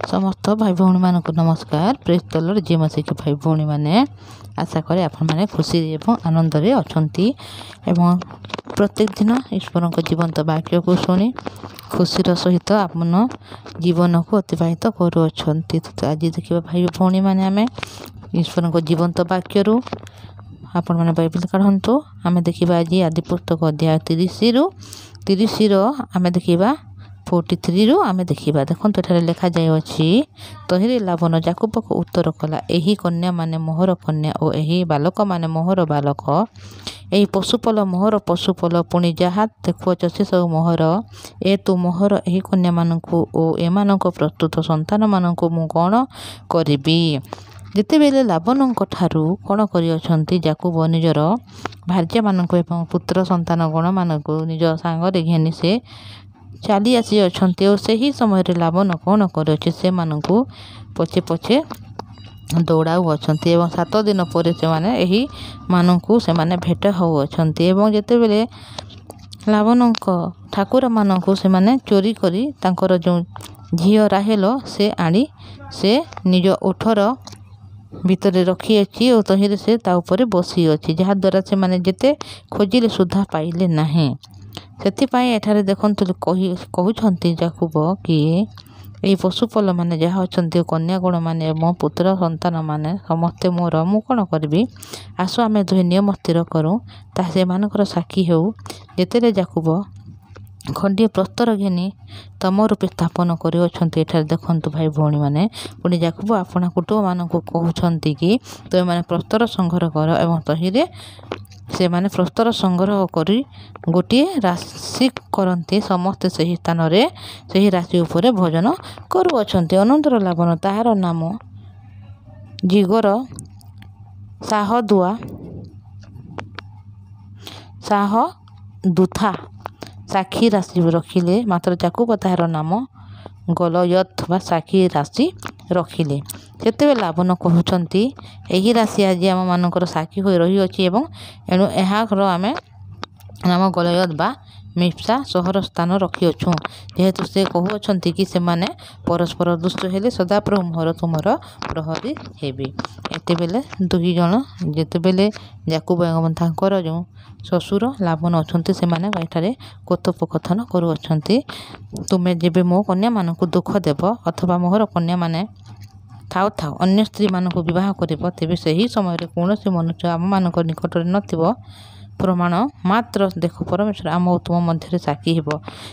समस्त भाई भौणी मानक नमस्कार। प्रेस तलर जी मसीह के भाई भौणी मैंने आशा करे आपण मैंने खुशी एवं आनंद रे अछंती एवं प्रत्येक दिन ईश्वर को जीवंत वाक्य को शुणी खुशीर सहित आपन जीवन को अतिबाहित करुँच। तो आज देखिए भाई भौणी मैंने आम ईश्वर को जीवंत वाक्य आपण मैंने बाइबल काढ़ु आम देखा आज आदि पुस्तक अध्याय 30 आम देखा 43 रु आम देखा देखो ये लिखा जाए तहिरे लावन जाकुब को उत्तर कला यही कन्या माने मोहर कन्या और यही बालक माने मोहर बालक यही पशुपल मोहर पशुपल पुणी जहाँ देखुच से सब मोहर ए तू मोहर यही कन्या मानू और एम प्रस्तुत संतान मानू मु कौन करी जिते बेले लावन ठारू कौन कर जाकुब निजर भार्या मानक एवं पुत्र संतान गण मानक निज सांगरे घेनी से चली आसी अच्छे और से ही समय लावन कौन कर पछे पछे दौड़ाऊ अच्छा 7 दिन पर से मानू से भेट होती जिते बेले लावन ठाकुर मानक से चोरी करी तांकर जो झी राहेल से आनी से निज ओठर भितर रखी अच्छी और तहिरे से ताऊपर बसी अच्छी जहाद्वारा से माने जेते खोजिले सुधा पाइले नहीं सेथिपाई एठारे देखंतु कहउछंती जाकुब कि यही पशुपल माने जहाँ अच्छा कन्यागुण माने मो पुत्र संतान माने समस्ते मोर मु कौन करी आस आम दुहे नियम स्थिर करूँ ता से मानकर साक्षी हो जेतेले जाकुब खंडे प्रस्तर घेनी तम रूपे स्थापन कर देखु भाई भौणी मैंने पुणी जाकुब आपना कुटुंब मान कहते कि तुम मैंने प्रस्तर संग्रह कर एवं तहिरे से माने प्रस्तर संग्रह करी गोटे राशि करते समस्ते सही स्थान रे सही राशि उपरे भोजन करुअछंती। अनंतर लावन ताहार नाम जिगर साहदुआ साह दुथा साक्षी राशि रखिले मात्र जाकुब ताहार नाम गलयत वा साक्षी राशि रखिले सेते लावन कहउछंती एही राशि आज आम मानकर साक्षी हो रही अछि एवं एणु एहार आम नाम गलयत बा मिप्सा सहर स्थान रखिअछु जेहेतु से कहउछंती कि से माने परस्पर दुष्ट हेले सदाप्रभु मोहर तुमर प्रहरी हेबे। एते बेले दुई जन जेते बेले जाकुब एवं तांकर जो ससुर लावन अच्छे से माने एठारे कथोपकथन करुअछंती तुमे जेबे मो कन्या मानक दुख देव अथवा मोहर कन्या माने थाओ थाओ अन्य स्त्री मानक विवाह करिब तेबे सही समय कौन से मनुष्य आम मानक निकट नथिबो प्रमाण मात्र देख परमेश्वर आम और तुम मध्य साक्षी हेब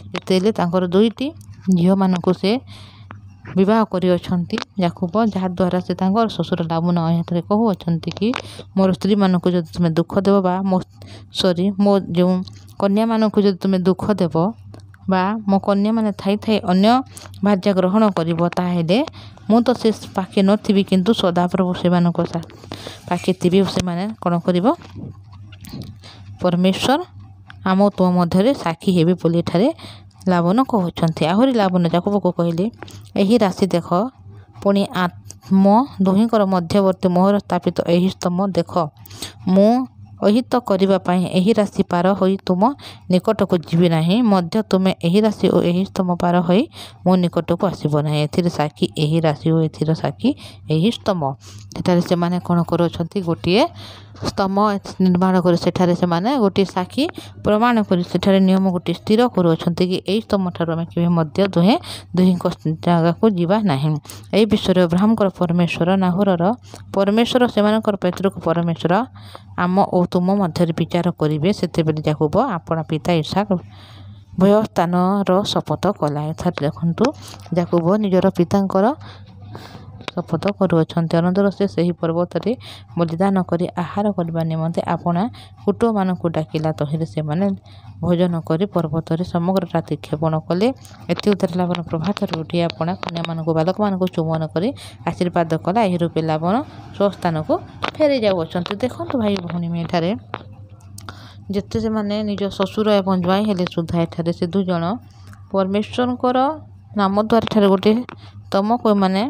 जेतेले तांकर दुईटी झील मानक से विवाह करिअछंती जाकुब जहाद्वारा से तांकर ससुर लावन एठारे कहउछंती कि मोर स्त्री मानक जदि तुम दुख देव बा मो सॉरी मो जो कन्या मानक जदि तुम दुख देव बा मो कन्या माने थाई थाई अन्य भार्या ग्रहण करिब ताहेले मु तो से पाखे नथिबी किंतु सदाप्रभु से मानक पाखे थिबी से माने कोन करिब परमेश्वर आम तुम मध्य साक्षी हेबे बोली एठारे लावन कहउछंती। आहुरी लावन जाकुब को कहले यही राशि देख पुणी आत्म दुहींकर मध्यवर्ती मोहर स्थापित यही स्तंभ देख मु अहित करने यही राशि पार होई तुम निकट को जीवी नहीं मध्य तुम्हें यही राशि और यही स्तंभ पार होई मो निकट को आसब ना ए साक्षी यही राशि और ए साक्षी यही स्तंभ सेठारे से माने कौन कर गोटे स्तंभ निर्माण कर सेठारे से माने गोटे साक्षी प्रमाण कर सेठारे नियम गोटे स्थिर करुअछंती कि यही स्तंभ ठार आम केबे मध्य दुहे दुहींक जगह को जीवा नहीं यही विषय अब्राहम परमेश्वर नाहोरर परमेश्वर सेमानकर पेतृक परमेश्वर आम और तुम मध्य विचार करेंगे से जाकुब आपण पिता इसाक भय स्थान शपथ कला अर्थात देखु जाकुब निजर पितांकर शपथ करुअछंती। अनंतर से सही पर्वत रे बलिदान करी आहार करबा निमंते आपना कुटुंब मानक डाकिला तहिरे से माने भोजन करी पर्वत रे समग्र राति क्षेपण कले एति उतर लावन प्रभात रे उठी आपना कन्या मानक बालक मानक चुम्बन करी आशीर्वाद कला एही रूपे लावन स्वस्थान को फेरी जाउछंती। देखंतु भाई भौणी में एठारे जेते से माने निज ससुर एवं ज्वाई हेले सुधा एठारे से दु जन परमेश्वरकर नाम द्वारा एठारे गोटे तम को माने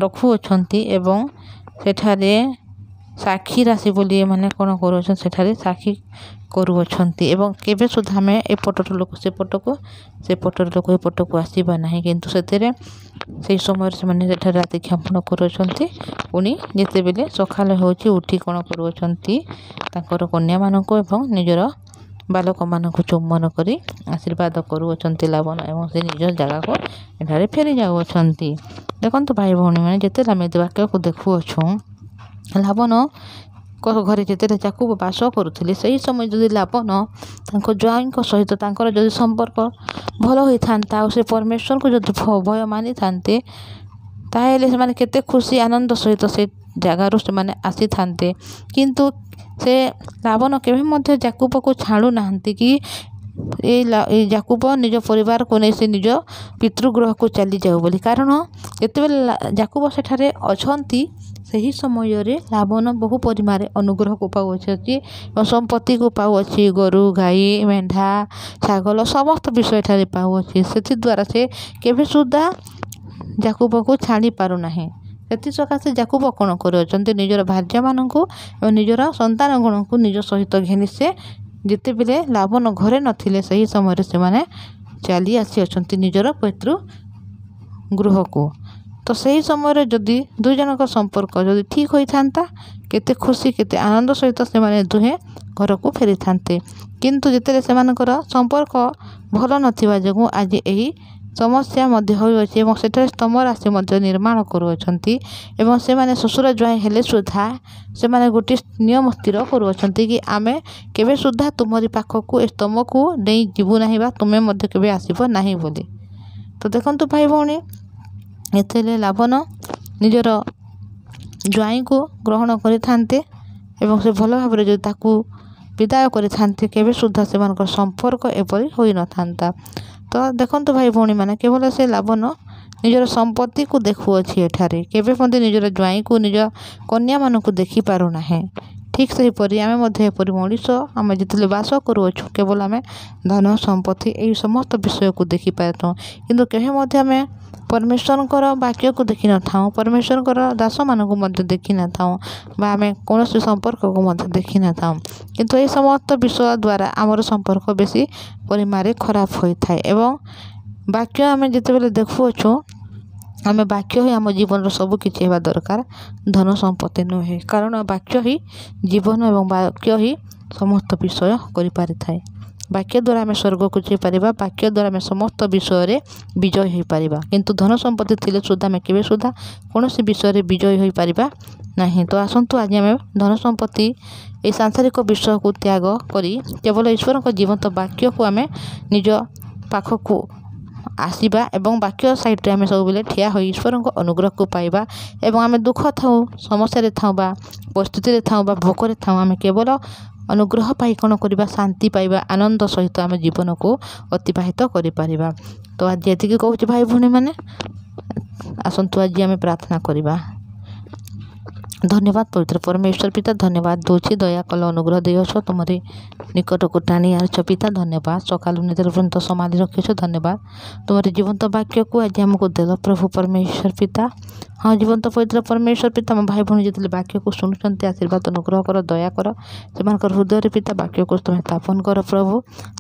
रखुअछंती एवं सेठारे साक्षी राशि बोली माने कौन कर साक्षी करुअछंती एवं केबे सुधा में एपटर लोक से पटको लोक एपट को आसवा ना किंतु से ସେହି ସମୟରେ ସେମାନେ ସେଠାରେ ରାତି କ୍ଷାପନ କରୁଅଛନ୍ତି। ପୁଣି ଯେତେବେଳେ ସକାଳ ହେଉଛି ଉଠି କ'ଣ କରୁଅଛନ୍ତି, ତାଙ୍କର କନ୍ୟାମାନଙ୍କୁ ଏବଂ ନିଜର ବାଲକମାନଙ୍କୁ ଚୁମ୍ବନ କରି ଆଶୀର୍ବାଦ କରୁଅଛନ୍ତି ଲାବଣ, ଏବଂ ସେ ନିଜ ଜାଗାକୁ ଏଠାରେ ଫେରି ଯାଉଅଛନ୍ତି। ଦେଖନ୍ତୁ ଭାଇ ଭଉଣୀମାନେ, ଯେତେବେଳେ ଆମେ ବାକ୍ୟକୁ ଦେଖୁଅଛୁ, ଲାବଣ ଘରେ ଯେତେବେଳେ ଯାକୁବ ବାସ କରୁଥିଲେ, ସେହି ସମୟ ଯଦି ଲାବଣ ତାଙ୍କ ଜ୍ୱାଇଁଙ୍କ ସହିତ ତାଙ୍କର ଯଦି ସମ୍ପର୍କ ଭଲ ହୋଇଥାନ୍ତା ଆଉ ସେ ପରମେଶ୍ୱରଙ୍କୁ ଯଦି ଭୟ ମାନିଥାନ୍ତେ, ତାହେଲେ ସେମାନେ କେତେ ଖୁସି ଆନନ୍ଦ ସହିତ ସେ ଜାଗାରୁ ସେମାନେ ଆସିଥାନ୍ତେ। କିନ୍ତୁ ସେ ଲାବଣ କେବେ ମଧ୍ୟ ଯାକୁବକୁ ଛାଡ଼ୁନାହାନ୍ତି କି ଏଇ ଯାକୁବ ନିଜ ପରିବାରକୁ ନେଇ ସେ ନିଜ ପିତୃଗୃହକୁ ଚାଲିଯାଉ ବୋଲି। କାରଣ ଯେତେବେଳେ ଯାକୁବ ସେଠାରେ ଅଛନ୍ତି, ସେହି ସମୟରେ ଲାବଣ ବହୁ ପରିମାଣରେ ଅନୁଗ୍ରହକୁ ପାଉଅଛି ଏବଂ ସମ୍ପତ୍ତିକୁ ପାଉଅଛି। ଗୋରୁ, ଗାଈ, ମେଣ୍ଢା, ଛାଗଲ ସମସ୍ତ ବିଷୟ ଏଠାରେ ପାଉଅଛି। ସେଥିଦ୍ୱାରା ସେ କେବେ ସୁଦ୍ଧା ଯାକୁବକୁ ଛାଡ଼ି ପାରୁନାହିଁ। ସେଥିସକାଶେ ଯାକୁବ କ'ଣ କରୁଅଛନ୍ତି, ନିଜର ଭାର୍ଯ୍ୟାମାନଙ୍କୁ ଏବଂ ନିଜର ସନ୍ତାନଗଣଙ୍କୁ ନିଜ ସହିତ ଘେନି ସେ ଯେତେବେଳେ ଲାବଣ ଘରେ ନଥିଲେ, ସେହି ସମୟରେ ସେମାନେ ଚାଲି ଆସିଅଛନ୍ତି ନିଜର ପିତୃଗୃହକୁ। ତ ସେହି ସମୟରେ ଯଦି ଦୁଇ ଜଣଙ୍କ ସମ୍ପର୍କ ଯଦି ଠିକ୍ ହୋଇଥାନ୍ତା, କେତେ ଖୁସି କେତେ ଆନନ୍ଦ ସହିତ ସେମାନେ ଦୁହେଁ ଘରକୁ ଫେରିଥାନ୍ତେ। କିନ୍ତୁ ଯେତେବେଳେ ସେମାନଙ୍କର ସମ୍ପର୍କ ଭଲ ନଥିବା ଯୋଗୁଁ ଆଜି ଏହି ସମସ୍ୟା ମଧ୍ୟ ହୋଇଅଛି ଏବଂ ସେଠାରେ ସ୍ତମ୍ଭ ରାଶି ମଧ୍ୟ ନିର୍ମାଣ କରୁଅଛନ୍ତି। ଏବଂ ସେମାନେ ଶ୍ୱଶୁର ଜ୍ୱାଇଁ ହେଲେ ସୁଦ୍ଧା ସେମାନେ ଗୋଟିଏ ନିୟମ ସ୍ଥିର କରୁଅଛନ୍ତି କି ଆମେ କେବେ ସୁଦ୍ଧା ତୁମରି ପାଖକୁ ଏ ସ୍ତମ୍ଭକୁ ନେଇ ଯିବୁ ନାହିଁ ବା ତୁମେ ମଧ୍ୟ କେବେ ଆସିବ ନାହିଁ ବୋଲି। ତ ଦେଖନ୍ତୁ ଭାଇ ଭଉଣୀ, ଏଥିରେ ଲାବଣ ନିଜର ଜ୍ୱାଇଁଙ୍କୁ ଗ୍ରହଣ କରିଥାନ୍ତେ ଏବଂ ସେ ଭଲ ଭାବରେ ଯଦି ତାକୁ ବିଦାୟ କରିଥାନ୍ତେ, କେବେ ସୁଦ୍ଧା ସେମାନଙ୍କର ସମ୍ପର୍କ ଏପରି ହୋଇନଥାନ୍ତା। ତ ଦେଖନ୍ତୁ ଭାଇ ଭଉଣୀମାନେ, କେବଳ ସେ ଲାବଣ ନିଜର ସମ୍ପତ୍ତିକୁ ଦେଖୁଅଛି ଏଠାରେ, କେବେ ମଧ୍ୟ ନିଜର ଜ୍ୱାଇଁକୁ ନିଜ କନ୍ୟାମାନଙ୍କୁ ଦେଖିପାରୁନାହିଁ। ଠିକ୍ ସେହିପରି ଆମେ ମଧ୍ୟ ଏପରି ମଣିଷ, ଆମେ ଯେତେବେଳେ ବାସ କରୁଅଛୁ, କେବଳ ଆମେ ଧନ ସମ୍ପତ୍ତି ଏହି ସମସ୍ତ ବିଷୟକୁ ଦେଖିପାରିଥାଉ, କିନ୍ତୁ କେବେ ମଧ୍ୟ ଆମେ ପରମେଶ୍ୱରଙ୍କର ବାକ୍ୟକୁ ଦେଖିନଥାଉ, ପରମେଶ୍ୱରଙ୍କର ଦାସମାନଙ୍କୁ ମଧ୍ୟ ଦେଖିନଥାଉ ବା ଆମେ କୌଣସି ସମ୍ପର୍କକୁ ମଧ୍ୟ ଦେଖିନଥାଉ। କିନ୍ତୁ ଏହି ସମସ୍ତ ବିଷୟ ଦ୍ୱାରା ଆମର ସମ୍ପର୍କ ବେଶୀ ପରିମାଣରେ ଖରାପ ହୋଇଥାଏ। ଏବଂ ବାକ୍ୟ ଆମେ ଯେତେବେଳେ ଦେଖୁଅଛୁ, ଆମେ ବାକ୍ୟ ହିଁ ଆମ ଜୀବନର ସବୁ କିଛି ହେବା ଦରକାର, ଧନ ସମ୍ପତ୍ତି ନୁହେଁ। କାରଣ ବାକ୍ୟ ହିଁ ଜୀବନ ଏବଂ ବାକ୍ୟ ହିଁ ସମସ୍ତ ବିଷୟ କରିପାରିଥାଏ। ବାକ୍ୟ ଦ୍ୱାରା ଆମେ ସ୍ୱର୍ଗକୁ ଯାଇପାରିବା, ବାକ୍ୟ ଦ୍ୱାରା ଆମେ ସମସ୍ତ ବିଷୟରେ ବିଜୟ ହୋଇପାରିବା। କିନ୍ତୁ ଧନ ସମ୍ପତ୍ତି ଥିଲେ ସୁଦ୍ଧା ଆମେ କେବେ ସୁଦ୍ଧା କୌଣସି ବିଷୟରେ ବିଜୟ ହୋଇପାରିବା ନାହିଁ। ତ ଆସନ୍ତୁ ଆଜି ଆମେ ଧନ ସମ୍ପତ୍ତି ଏହି ସାଂସାରିକ ବିଷୟକୁ ତ୍ୟାଗ କରି କେବଳ ଈଶ୍ୱରଙ୍କ ଜୀବନ୍ତ ବାକ୍ୟକୁ ଆମେ ନିଜ ପାଖକୁ ଆସିବା ଏବଂ ବାକ୍ୟ ସାଇଡ଼୍ରେ ଆମେ ସବୁବେଳେ ଠିଆ ହୋଇ ଈଶ୍ୱରଙ୍କ ଅନୁଗ୍ରହକୁ ପାଇବା। ଏବଂ ଆମେ ଦୁଃଖ ଥାଉ, ସମସ୍ୟାରେ ଥାଉ ବା ପରିସ୍ଥିତିରେ ଥାଉ ବା ଭୋକରେ ଥାଉ, ଆମେ କେବଳ ଅନୁଗ୍ରହ ପାଇ କ'ଣ କରିବା, ଶାନ୍ତି ପାଇବା, ଆନନ୍ଦ ସହିତ ଆମେ ଜୀବନକୁ ଅତିବାହିତ କରିପାରିବା। ତ ଆଜି ଏତିକି କହୁଛି ଭାଇ ଭଉଣୀମାନେ, ଆସନ୍ତୁ ଆଜି ଆମେ ପ୍ରାର୍ଥନା କରିବା। ଧନ୍ୟବାଦ ପବିତ୍ର ପରମେଶ୍ୱର ପିତା, ଧନ୍ୟବାଦ ଦେଉଛି, ଦୟା କଲ ଅନୁଗ୍ରହ ଦେଇଅଛ, ତୁମରି ନିକଟକୁ ଟାଣି ଆଣିଛ ପିତା। ଧନ୍ୟବାଦ, ସକାଳୁ ନିଦ୍ର ପର୍ଯ୍ୟନ୍ତ ସମାଧି ରଖିଛ। ଧନ୍ୟବାଦ, ତୁମରି ଜୀବନ୍ତ ବାକ୍ୟକୁ ଆଜି ଆମକୁ ଦେଲ ପ୍ରଭୁ ପରମେଶ୍ୱର ପିତା। ହଁ ଜୀବନ୍ତ ପବିତ୍ର ପରମେଶ୍ୱର ପିତା, ଆମ ଭାଇ ଭଉଣୀ ଯେତେବେଳେ ବାକ୍ୟକୁ ଶୁଣୁଛନ୍ତି, ଆଶୀର୍ବାଦ ଅନୁଗ୍ରହ କର, ଦୟା କର, ସେମାନଙ୍କର ହୃଦୟରେ ପିତା ବାକ୍ୟକୁ ତୁମେ ସ୍ଥାପନ କର ପ୍ରଭୁ,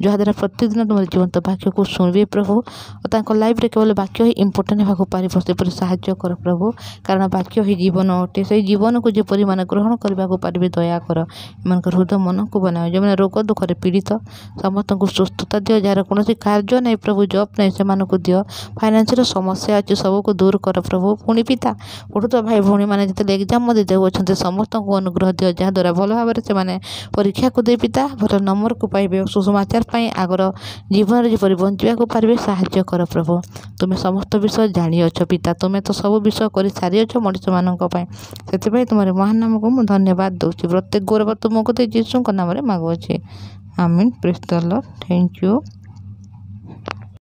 ଯାହାଦ୍ୱାରା ପ୍ରତିଦିନ ତୁମର ଜୀବନ୍ତ ବାକ୍ୟକୁ ଶୁଣିବେ ପ୍ରଭୁ ଓ ତାଙ୍କ ଲାଇଫ୍ରେ କେବଳ ବାକ୍ୟ ହିଁ ଇମ୍ପୋର୍ଟାଣ୍ଟ ହେବାକୁ ପାରିବ, ସେପରି ସାହାଯ୍ୟ କର ପ୍ରଭୁ। କାରଣ ବାକ୍ୟ ହିଁ ଜୀବନ ଅଟେ, ସେଇ ଜୀବନକୁ ଯେପରି ମାନେ ଗ୍ରହଣ କରିବାକୁ ପାରିବେ ଦୟା କର। ଏମାନଙ୍କର ହୃଦୟ ମନକୁ ବନାଅ, ଯେଉଁମାନେ ରୋଗ ଦୁଃଖରେ ପୀଡ଼ିତ ସମସ୍ତଙ୍କୁ ସୁସ୍ଥତା ଦିଅ, ଯାହାର କୌଣସି କାର୍ଯ୍ୟ ନାହିଁ ପ୍ରଭୁ, ଜବ୍ ନାହିଁ, ସେମାନଙ୍କୁ ଦିଅ। ଫାଇନାନ୍ସିଆଲ ସମସ୍ୟା ଅଛି, ସବୁକୁ ଦୂର କର ପ୍ରଭୁ। ପୁଣି ପିତା ପଢ଼ୁଥିବା ଭାଇ ଭଉଣୀମାନେ ଯେତେବେଳେ ଏକ୍ଜାମ୍ ମଧ୍ୟ ଦେଉଅଛନ୍ତି, ସମସ୍ତଙ୍କୁ ଅନୁଗ୍ରହ ଦିଅ, ଯାହାଦ୍ୱାରା ଭଲ ଭାବରେ ସେମାନେ ପରୀକ୍ଷାକୁ ଦେଇ ପିତା ଭଲ ନମ୍ବରକୁ ପାଇବେ ଓ ସୁସମାଚାର ପାଇଁ ଆଗର ଜୀବନରେ ଯେପରି ବଞ୍ଚିବାକୁ ପାରିବେ ସାହାଯ୍ୟ କର ପ୍ରଭୁ। ତୁମେ ସମସ୍ତ ବିଷୟ ଜାଣିଅଛ ପିତା, ତୁମେ ତ ସବୁ ବିଷୟ କରି ସାରିଅଛ ମଣିଷମାନଙ୍କ ପାଇଁ, ସେଥିପାଇଁ ତୁମର ମହାନ ନାମକୁ ମୁଁ ଧନ୍ୟବାଦ ଦେଉଛି। ପ୍ରତ୍ୟେକ ଗୌରବ ତୁମକୁ ଦେଇ ଯୀଶୁଙ୍କ ନାମରେ ମାଗୁଅଛି, ଆମିନ୍। ପ୍ରେଜ୍ ଦ ଲର୍ଡ, ଥ୍ୟାଙ୍କ ୟୁ।